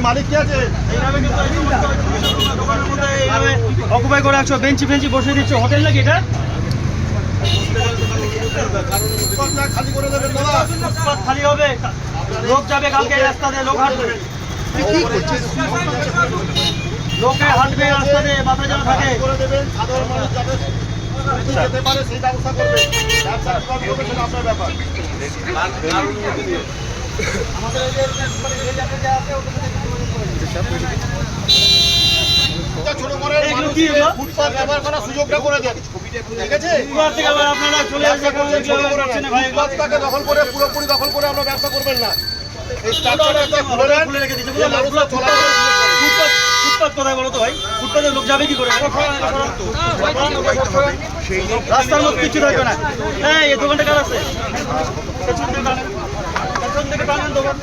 মালিক কি আছে? এইভাবে কিন্তু দোকানের মধ্যে এইভাবে অকুপাই করে রাখছো, বেঞ্চি ফেঞ্চি বসিয়ে দিচ্ছ, হোটেল নাকি এটা? ফুটপাতটা খালি করে দেবেন দাদা। ফুটপাত খালি হবে, লোক যাবে কালকে এই রাস্তা দিয়ে, লোক হাঁটবে, লোকে হাঁটবে রাস্তা দিয়ে, মাথায় যেন থাকে। করে দেবেন, সাধারণ মানুষ যাতে যেতে পারে সেই ব্যবস্থা করবে। ব্যবসা কিভাবে করবে সেটা আপনার ব্যাপার। আমাদের এই যে যাতে যা আছে ছোট করে এগুলো কি এগুলো? ফুটপাত ব্যবহার করার সুযোগটা করে দেন, ঠিক আছে? এবার থেকে আবার আপনারা চলে আসছে ফুটপাতটাকে দখল করে পুরোপুরি দখল করে আমরা ব্যবসা করবেন না। এই স্ট্রাকচারটা খুলে দেন, খুলে রেখে দিচ্ছে, যে মানুষরা চলাচল ফুটপাত কোথায় বলো তো ভাই? ফুটপাতে লোক যাবে কি করে? রাস্তার মধ্যে কিছু থাকবে না। এই দোকানটা কার আছে? পেছন থেকে টানেন দোকান।